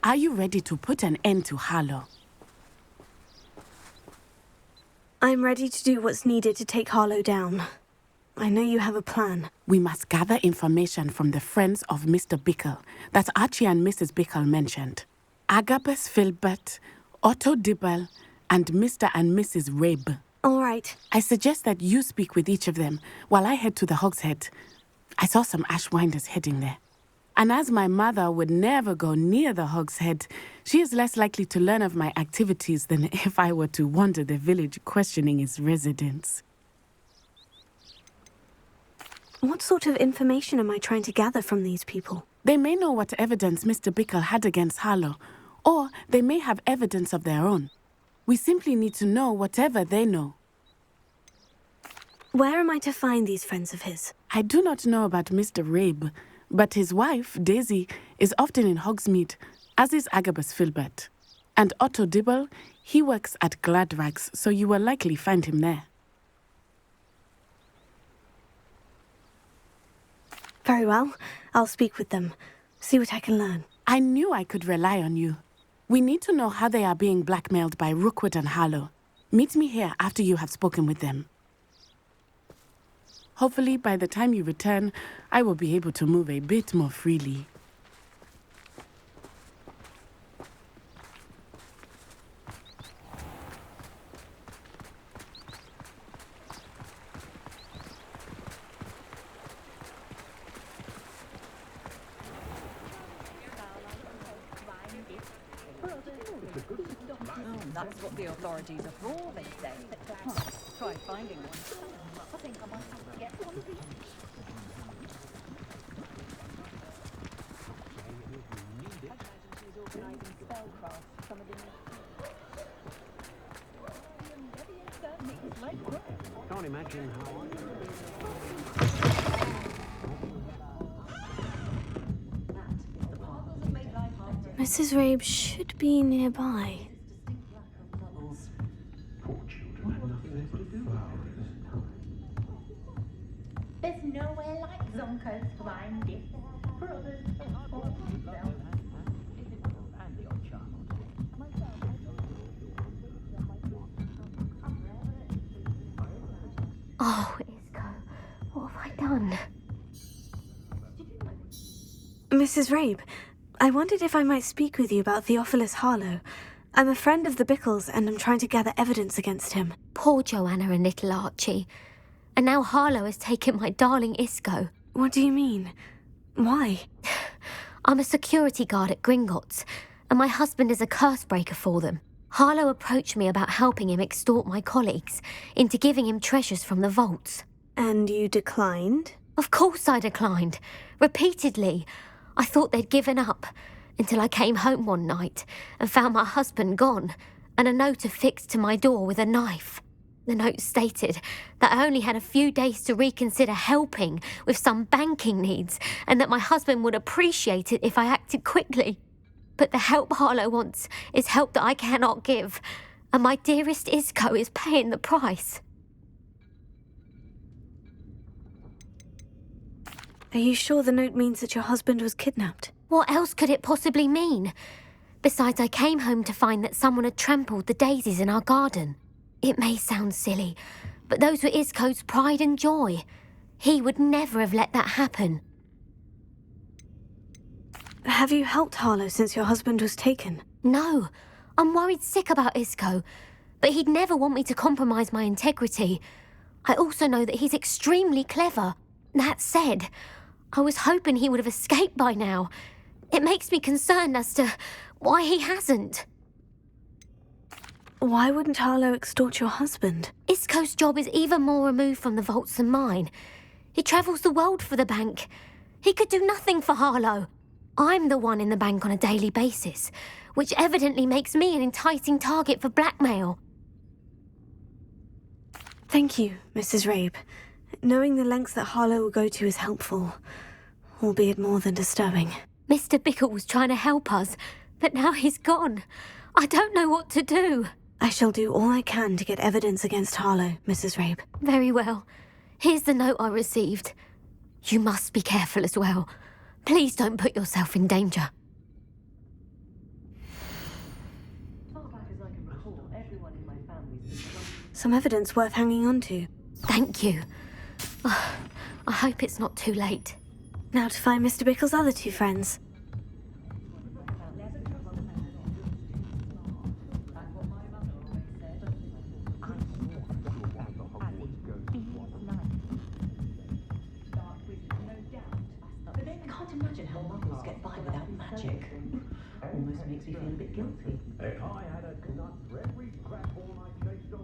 Are you ready to put an end to Harlow? I'm ready to do what's needed to take Harlow down. I know you have a plan. We must gather information from the friends of Mr. Bickle that Archie and Mrs. Bickle mentioned. Agabus Philbert, Otto Dibble, and Mr. and Mrs. Rabe. All right. I suggest that you speak with each of them while I head to the Hogshead. I saw some Ashwinders heading there. And as my mother would never go near the Hogshead, she is less likely to learn of my activities than if I were to wander the village questioning its residents. What sort of information am I trying to gather from these people? They may know what evidence Mr. Bickle had against Harlow, or they may have evidence of their own. We simply need to know whatever they know. Where am I to find these friends of his? I do not know about Mr. Rabe, but his wife, Daisy, is often in Hogsmeade, as is Agabus Philbert. And Otto Dibble, he works at Gladrags, so you will likely find him there. Very well. I'll speak with them. See what I can learn. I knew I could rely on you. We need to know how they are being blackmailed by Rookwood and Harlow. Meet me here after you have spoken with them. Hopefully, by the time you return, I will be able to move a bit more freely. That's what the authorities are for, they say. Try finding one. I think I might have to get one. She's organising spellcraft. Some of the Can't imagine how Mrs. Rabe should be nearby. There's nowhere like Zonko to find it. Brothers, Oh, Isko, what have I done? Mrs. Rabe, I wondered if I might speak with you about Theophilus Harlow. I'm a friend of the Bickles and I'm trying to gather evidence against him. Poor Joanna and little Archie. And now Harlow has taken my darling Isko. What do you mean? Why? I'm a security guard at Gringotts, and my husband is a curse breaker for them. Harlow approached me about helping him extort my colleagues into giving him treasures from the vaults. And you declined? Of course I declined. Repeatedly. I thought they'd given up, until I came home one night and found my husband gone, and a note affixed to my door with a knife. The note stated that I only had a few days to reconsider helping with some banking needs, and that my husband would appreciate it if I acted quickly. But the help Harlow wants is help that I cannot give, and my dearest Isko is paying the price. Are you sure the note means that your husband was kidnapped? What else could it possibly mean? Besides, I came home to find that someone had trampled the daisies in our garden. It may sound silly, but those were Isko's pride and joy. He would never have let that happen. Have you helped Harlow since your husband was taken? No, I'm worried sick about Isko, but he'd never want me to compromise my integrity. I also know that he's extremely clever. That said, I was hoping he would have escaped by now. It makes me concerned as to why he hasn't. Why wouldn't Harlow extort your husband? Isko's job is even more removed from the vaults than mine. He travels the world for the bank. He could do nothing for Harlow. I'm the one in the bank on a daily basis, which evidently makes me an enticing target for blackmail. Thank you, Mrs. Rabe. Knowing the lengths that Harlow will go to is helpful, albeit more than disturbing. Mr. Bickle was trying to help us, but now he's gone. I don't know what to do. I shall do all I can to get evidence against Harlow, Mrs. Rabe. Very well. Here's the note I received. You must be careful as well. Please don't put yourself in danger. Some evidence worth hanging on to. Thank you. I hope it's not too late. Now to find Mr. Bickle's other two friends. Can't imagine how muggles get by without magic. Almost makes me feel a bit guilty. If I had a nut for every crap ball I chased off.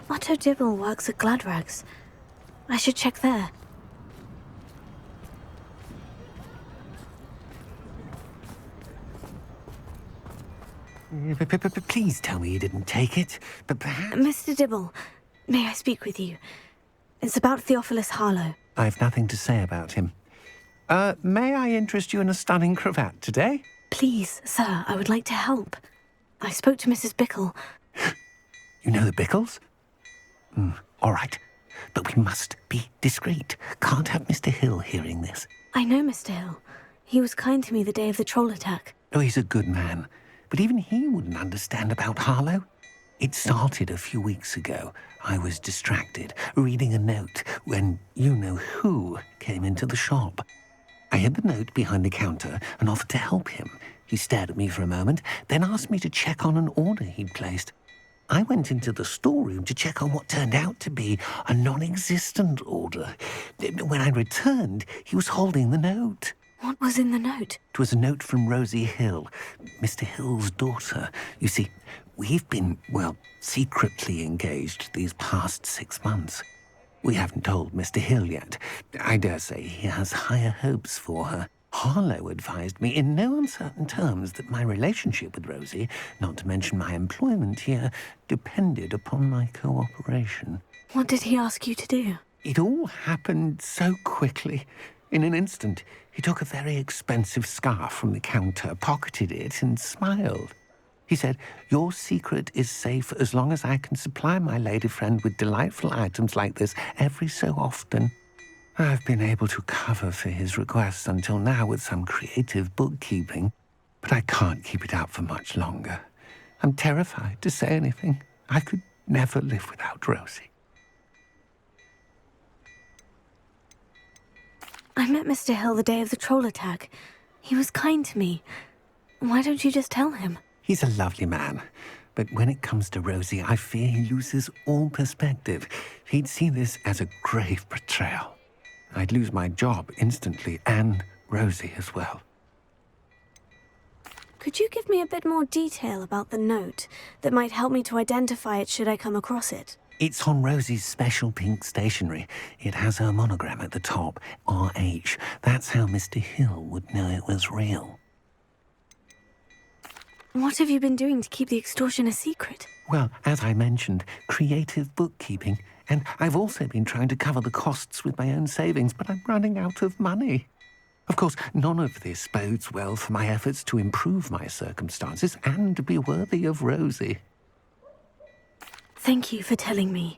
Otto Dibble works at Gladrags. I should check there. Please tell me you didn't take it. But perhaps... Mr. Dibble, may I speak with you? It's about Theophilus Harlow. I've nothing to say about him. May I interest you in a stunning cravat today? Please, sir, I would like to help. I spoke to Mrs. Bickle. You know the Bickles? All right. But we must be discreet. Can't have Mr. Hill hearing this. I know Mr. Hill. He was kind to me the day of the troll attack. Oh, he's a good man. But even he wouldn't understand about Harlow. It started a few weeks ago. I was distracted, reading a note, when you-know-who came into the shop. I hid the note behind the counter and offered to help him. He stared at me for a moment, then asked me to check on an order he'd placed. I went into the storeroom to check on what turned out to be a non-existent order. When I returned, he was holding the note. What was in the note? It was a note from Rosie Hill, Mr. Hill's daughter. You see, we've been, secretly engaged these past 6 months. We haven't told Mr. Hill yet. I dare say he has higher hopes for her. Harlow advised me in no uncertain terms that my relationship with Rosie, not to mention my employment here, depended upon my cooperation. What did he ask you to do? It all happened so quickly. In an instant, he took a very expensive scarf from the counter, pocketed it, and smiled. He said, "Your secret is safe as long as I can supply my lady friend with delightful items like this every so often." I've been able to cover for his requests until now with some creative bookkeeping, but I can't keep it up for much longer. I'm terrified to say anything. I could never live without Rosie. I met Mr. Hill the day of the troll attack. He was kind to me. Why don't you just tell him? He's a lovely man, but when it comes to Rosie, I fear he loses all perspective. He'd see this as a grave betrayal. I'd lose my job instantly, and Rosie as well. Could you give me a bit more detail about the note that might help me to identify it should I come across it? It's on Rosie's special pink stationery. It has her monogram at the top, RH. That's how Mr. Hill would know it was real. What have you been doing to keep the extortion a secret? Well, as I mentioned, creative bookkeeping. And I've also been trying to cover the costs with my own savings, but I'm running out of money. Of course, none of this bodes well for my efforts to improve my circumstances and to be worthy of Rosie. Thank you for telling me.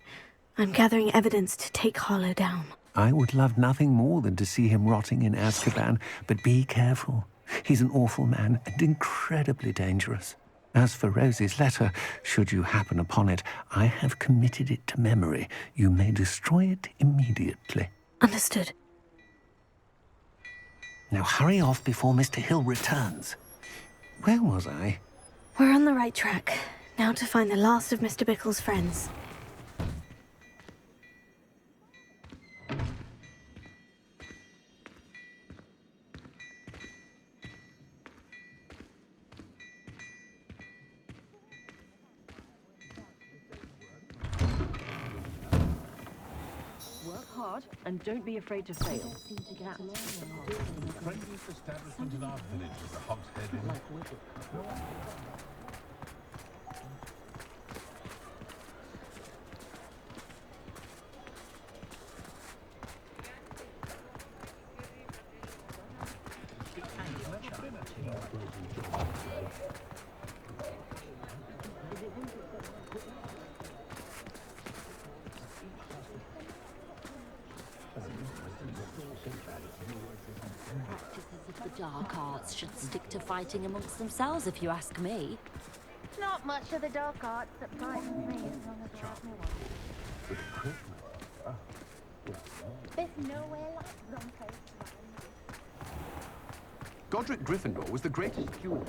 I'm gathering evidence to take Harlow down. I would love nothing more than to see him rotting in Azkaban, but be careful. He's an awful man and incredibly dangerous. As for Rosie's letter, should you happen upon it, I have committed it to memory. You may destroy it immediately. Understood. Now hurry off before Mr. Hill returns. Where was I? We're on the right track. Now to find the last of Mr. Bickle's friends. And don't be afraid to fail. Friendliest establishment in our village is the Hogsmeade Inn. dark arts should stick to fighting amongst themselves, if you ask me. Not much of the dark arts that frightens me as long as I have no one. There's nowhere like Zonko. Godric Gryffindor was the greatest cure.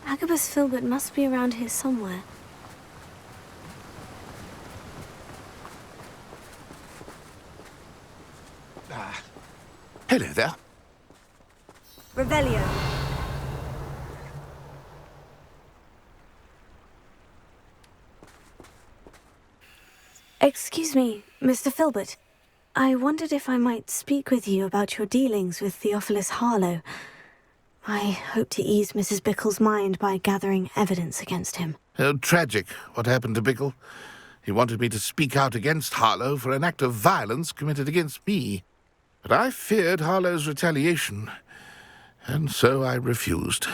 Agabus Philbert must be around here somewhere. Hello there. Revelio. Excuse me, Mr. Philbert. I wondered if I might speak with you about your dealings with Theophilus Harlow. I hope to ease Mrs. Bickle's mind by gathering evidence against him. Tragic, what happened to Bickle. He wanted me to speak out against Harlow for an act of violence committed against me. But I feared Harlow's retaliation, and so I refused.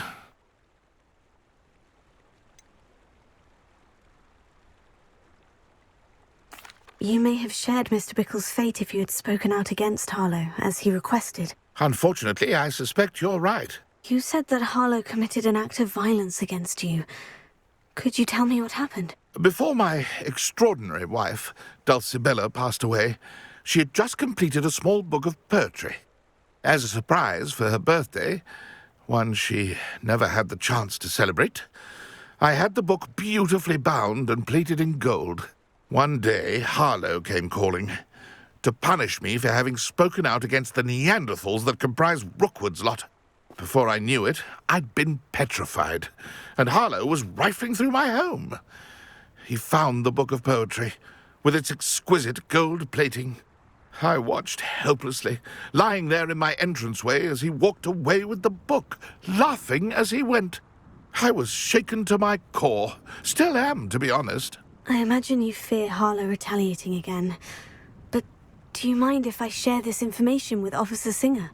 You may have shared Mr. Bickle's fate if you had spoken out against Harlow, as he requested. Unfortunately, I suspect you're right. You said that Harlow committed an act of violence against you. Could you tell me what happened? Before my extraordinary wife, Dulcibella, passed away, she had just completed a small book of poetry. As a surprise for her birthday, one she never had the chance to celebrate, I had the book beautifully bound and plated in gold. One day, Harlow came calling to punish me for having spoken out against the Neanderthals that comprise Rookwood's lot. Before I knew it, I'd been petrified, and Harlow was rifling through my home. He found the book of poetry, with its exquisite gold plating. I watched helplessly, lying there in my entranceway as he walked away with the book, laughing as he went. I was shaken to my core. Still am, to be honest. I imagine you fear Harlow retaliating again. But do you mind if I share this information with Officer Singer?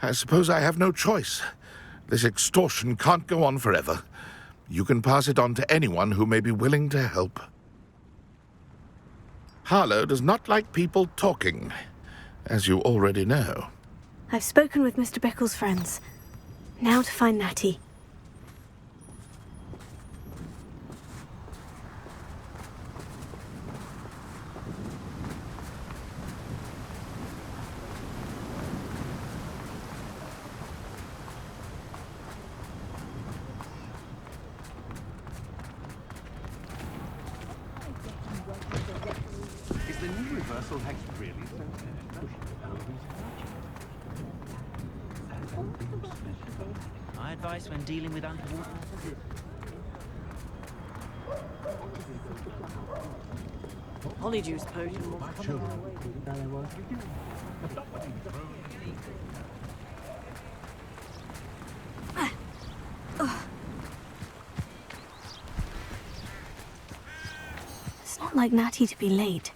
I suppose I have no choice. This extortion can't go on forever. You can pass it on to anyone who may be willing to help. Harlow does not like people talking, as you already know. I've spoken with Mr. Bickle's friends. Now to find Natty. Is the new reversal hex really so My advice when dealing with untoward Polyjuice potion will come It's not like Natty to be late.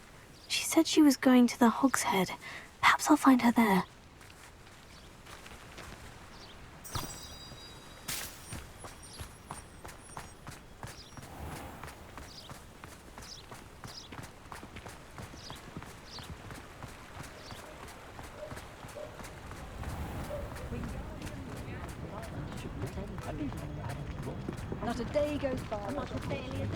She said she was going to the Hogshead. Perhaps I'll find her there. Not a day goes by. Not a failure.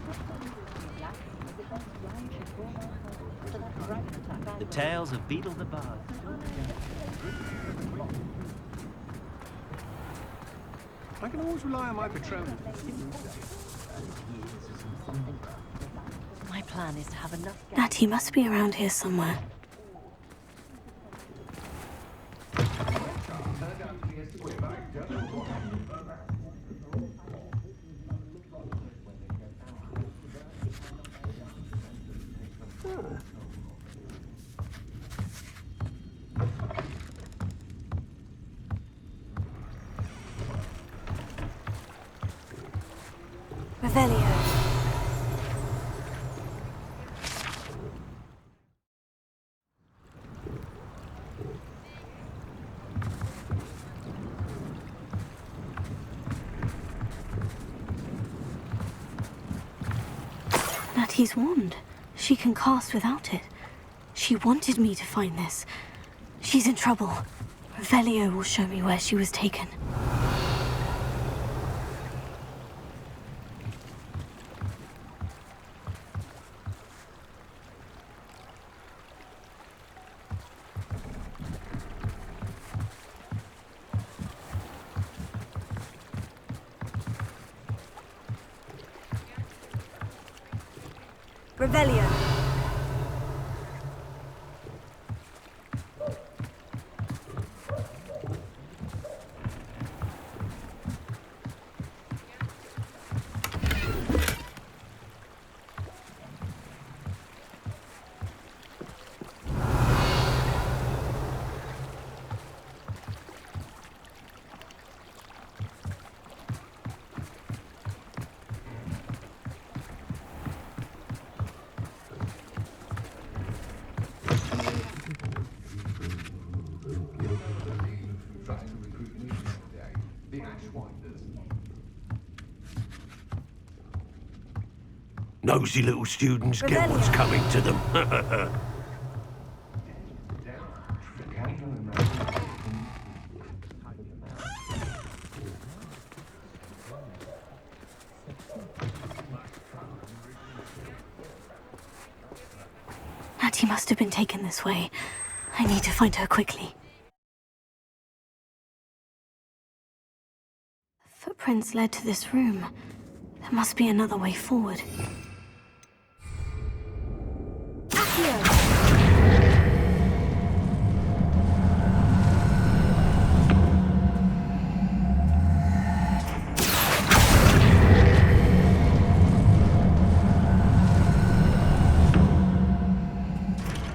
The tales of Beetle the Bard. I can always rely on my Patronus. My plan is to have enough gas. Natty must be around here somewhere. Revelio. Natty's wand. She can cast without it. She wanted me to find this. She's in trouble. Revelio will show me where she was taken. Revelio. Nosy little students get what's coming to them. Natty must have been taken this way. I need to find her quickly. Footprints led to this room. There must be another way forward.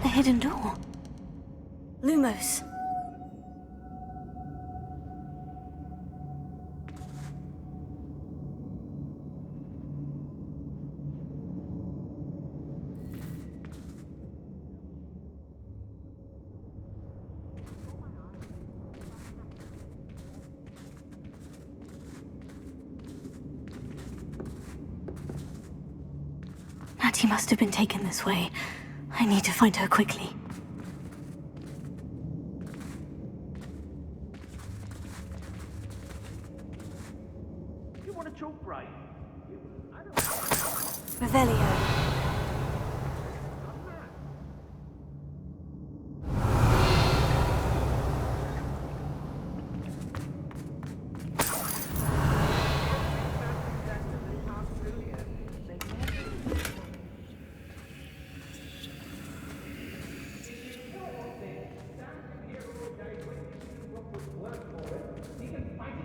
The hidden door. Lumos. Natty must have been taken this way. I need to find her quickly. You want a chalk break? Revelio.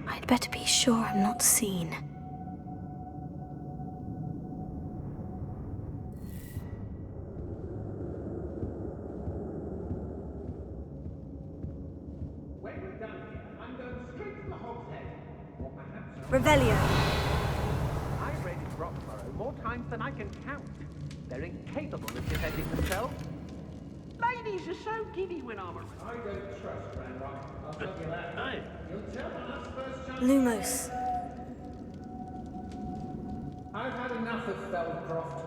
I'd better be sure I'm not seen. When we're done here, I'm going straight to the Hogshead. Or perhaps... Revelio. I've raided Roxborough more times than I can count. They're incapable of defending themselves. Ladies are so giddy when I'm around. I don't trust Grandrock. I'll tell you that. No. You'll tell on us first chance. Lumos. I've had enough of Feldcroft.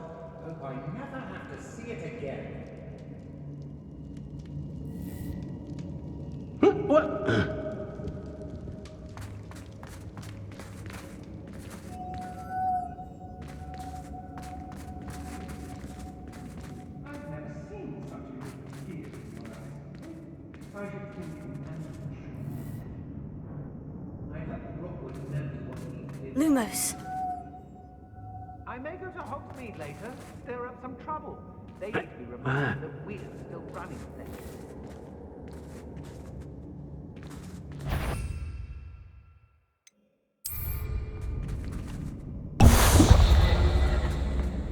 Hope I never have to see it again. What? I've never seen such a tears in your eyes. I should think you I hope Rookwood knows what he did. Lumos. I may go to Hogsmeade later, stir up some trouble. They need to be reminded that we're still running things.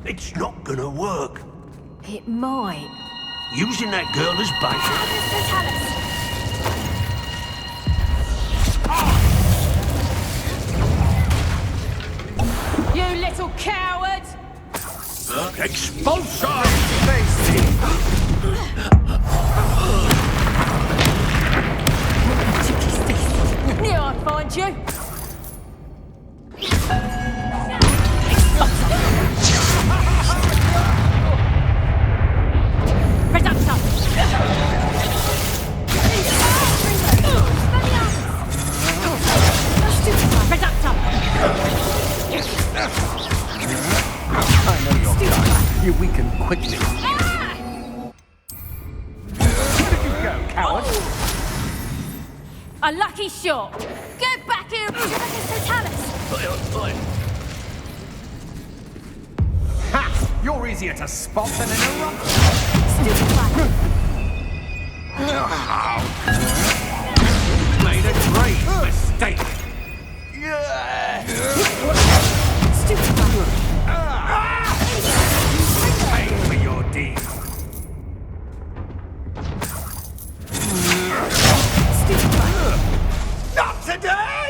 It's not gonna work. It might. Using that girl as bait. You little coward! Expulsor! Knew I'd find you! quickly. Where did you go, coward? A lucky shot. Get back here, Totalis. Ha! You're easier to spot than an eruption. Stupid one. Made a great mistake. Stupid one. Pay for your deed. Stupid one. Not today!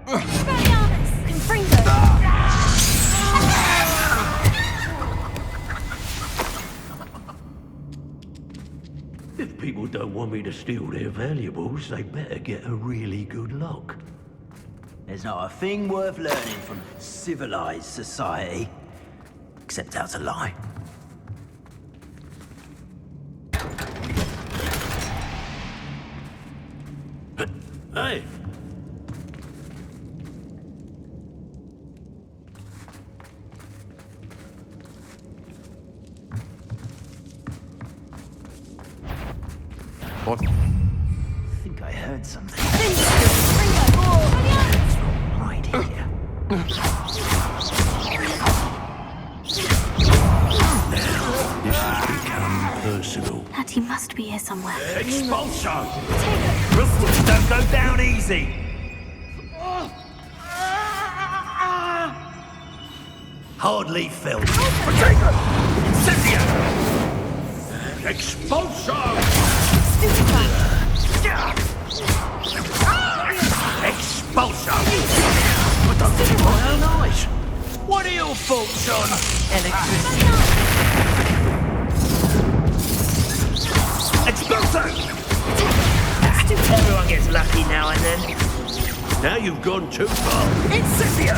Expelliarmus. Confringo. If people don't want me to steal their valuables, they better get a really good look. There's not a thing worth learning from civilized society, except how to lie. Hey! What? I think I heard something. Right here. This has become personal. Natty must be here somewhere. Expulso! Roofwoods don't go down easy! Hardly felt. Incendio! Expulso! Expulso! I don't think my own eyes. What are your thoughts on electricity? Expulso! Everyone gets lucky now and then. Now you've gone too far. Incendio!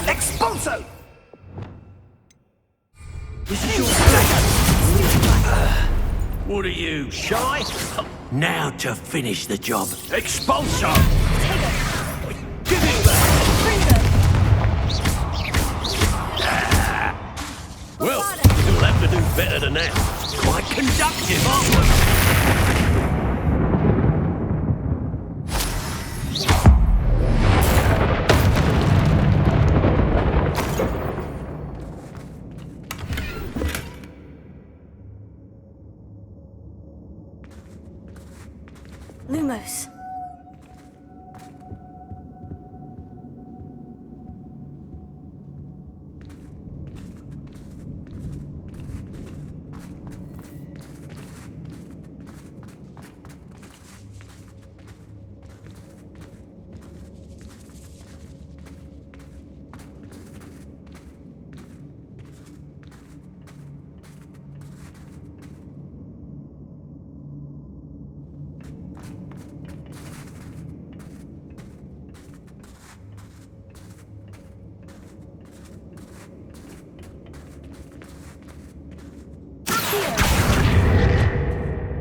Expulso! This is your what are you, shy? Now to finish the job. Expulso! Give me that! Well, you'll have to do better than that. Quite conductive, aren't we? Lumos.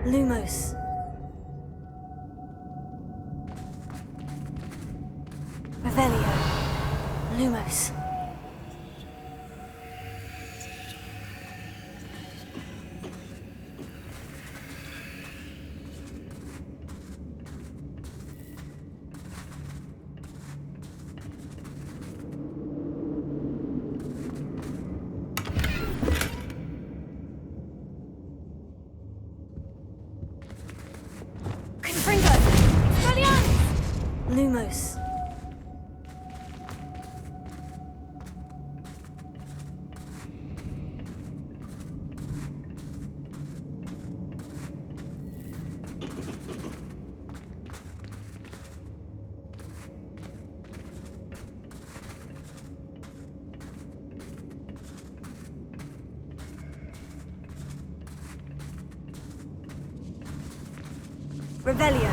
Lumos. Revelio. Lumos. Lumos. Revelio.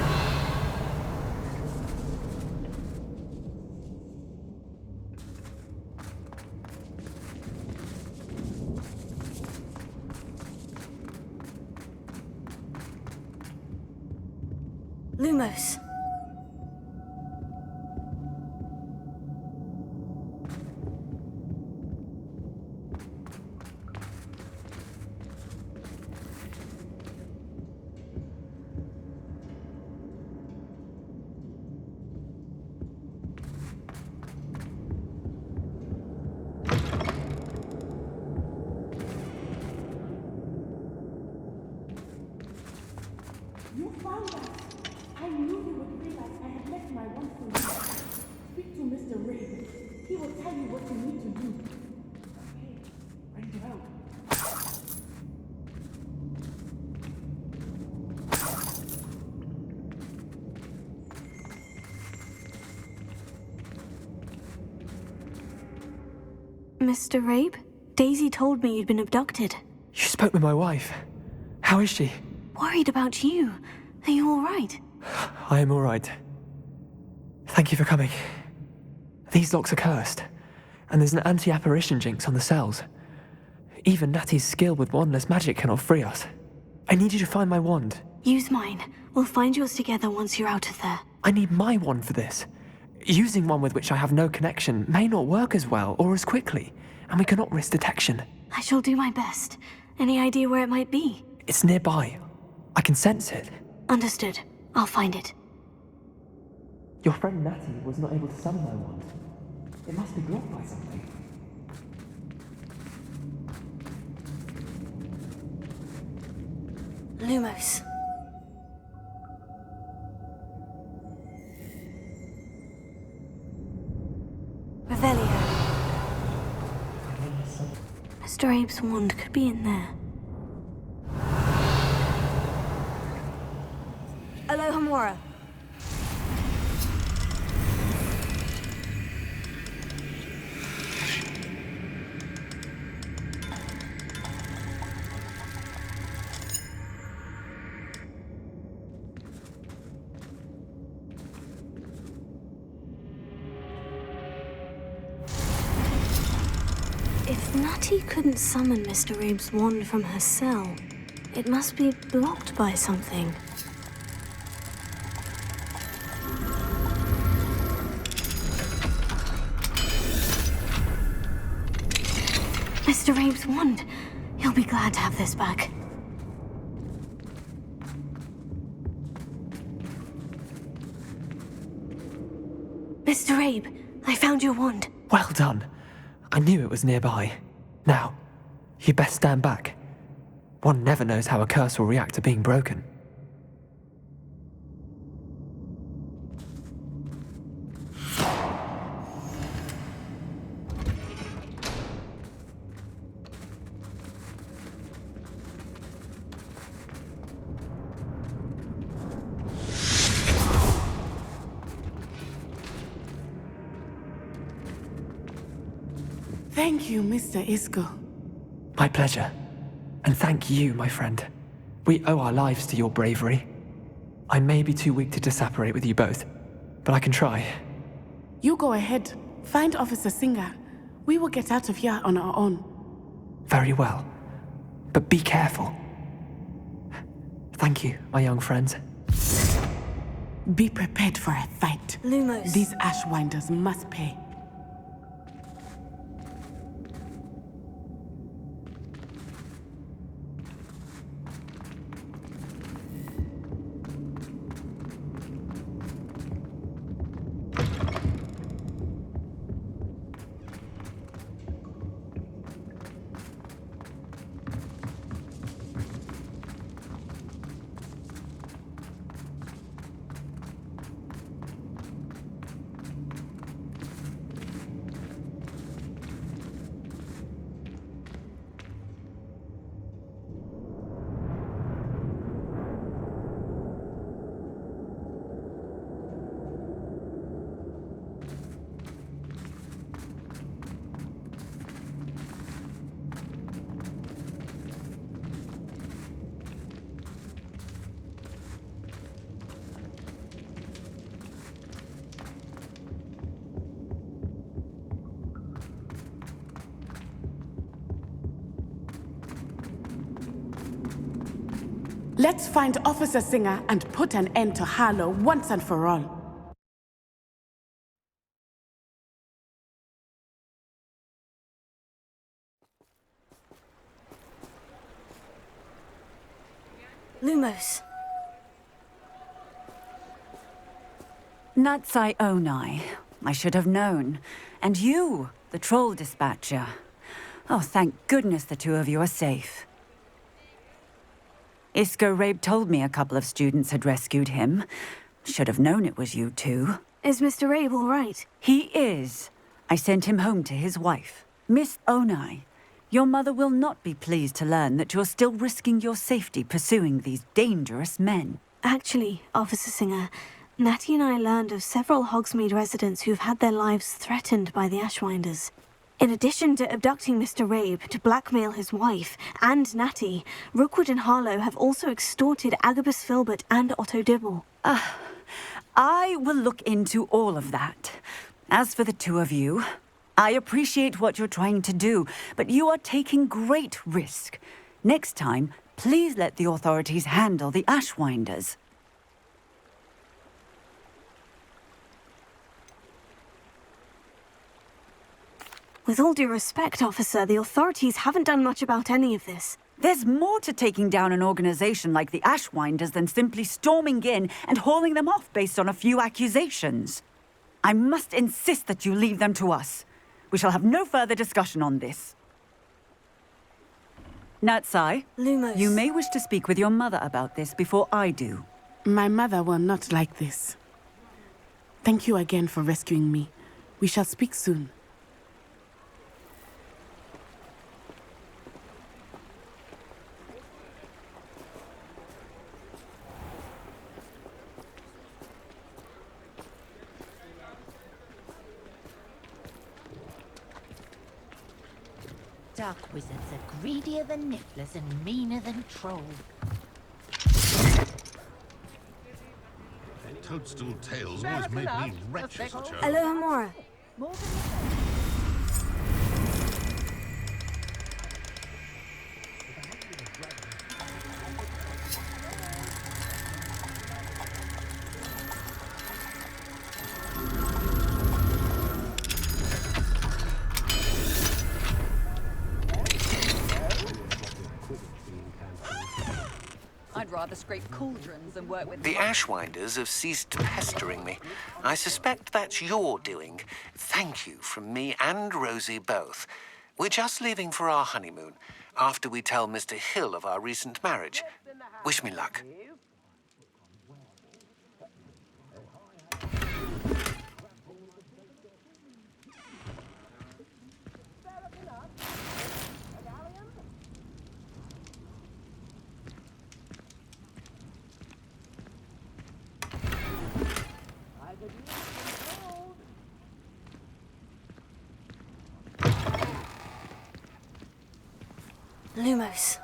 Lumos. what you need to do. Okay, ready to help. Mr. Rabe? Daisy told me you'd been abducted. You spoke with my wife. How is she? Worried about you. Are you all right? I am all right. Thank you for coming. These locks are cursed, and there's an anti-apparition jinx on the cells. Even Natty's skill with wandless magic cannot free us. I need you to find my wand. Use mine. We'll find yours together once you're out of there. I need my wand for this. Using one with which I have no connection may not work as well or as quickly, and we cannot risk detection. I shall do my best. Any idea where it might be? It's nearby. I can sense it. Understood. I'll find it. Your friend Natty was not able to summon my wand. It must be blocked by something. Lumos. Revelio. Mr. Abe's wand could be in there. Alohomora. If Natty couldn't summon Mr. Abe's wand from her cell, it must be blocked by something. Mr. Abe's wand. He'll be glad to have this back. Mr. Abe, I found your wand. Well done. I knew it was nearby. Now, you best stand back. One never knows how a curse will react to being broken. Thank you, Mr. Isko. My pleasure. And thank you, my friend. We owe our lives to your bravery. I may be too weak to disapparate with you both, but I can try. You go ahead. Find Officer Singer. We will get out of here on our own. Very well. But be careful. Thank you, my young friends. Be prepared for a fight. Lumos. These Ashwinders must pay. Let's find Officer Singer and put an end to Harlow once and for all. Lumos. Natsai Onai. I should have known. And you, the troll dispatcher. Oh, thank goodness the two of you are safe. Isko Rabe told me a couple of students had rescued him. Should have known it was you two. Is Mr. Rabe all right? He is. I sent him home to his wife. Miss Onai, your mother will not be pleased to learn that you're still risking your safety pursuing these dangerous men. Actually, Officer Singer, Natty and I learned of several Hogsmeade residents who've had their lives threatened by the Ashwinders. In addition to abducting Mr. Rabe to blackmail his wife and Natty, Rookwood and Harlow have also extorted Agabus Philbert and Otto Dibble. I will look into all of that. As for the two of you, I appreciate what you're trying to do, but you are taking great risk. Next time, please let the authorities handle the Ashwinders. With all due respect, officer, the authorities haven't done much about any of this. There's more to taking down an organization like the Ashwinders than simply storming in and hauling them off based on a few accusations. I must insist that you leave them to us. We shall have no further discussion on this. Natsai, Lumos. You may wish to speak with your mother about this before I do. My mother will not like this. Thank you again for rescuing me. We shall speak soon. Dark wizards are greedier than nifflers and meaner than trolls. Toadstool tales always made me wretched, Joe. Aloha Mora. I'd rather scrape cauldrons and work with... The Ashwinders have ceased pestering me. I suspect that's your doing. Thank you from me and Rosie both. We're just leaving for our honeymoon, after we tell Mr. Hill of our recent marriage. Wish me luck. Lumos.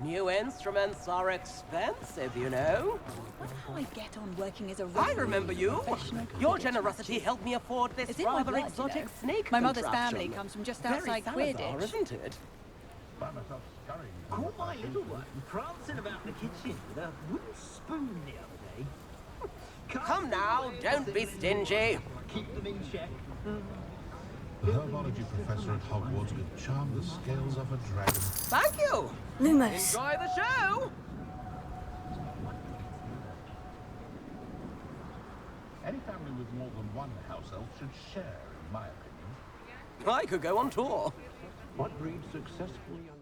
New instruments are expensive, you know. Wonder how I get on working as a... I remember you. Your generosity helped me afford this It's in my rather blood, exotic you know. snake My mother's contraption. family comes from just Very outside Salazar, Quidditch. isn't it? Caught my little one prancing about the kitchen with a wooden spoon the other day. Come now, don't be stingy. Keep them in check. The herbology professor at Hogwarts could charm the scales off a dragon. Thank you. Lumos. Enjoy the show. Any family with more than one house elf should share, in my opinion. I could go on tour. What breeds successful young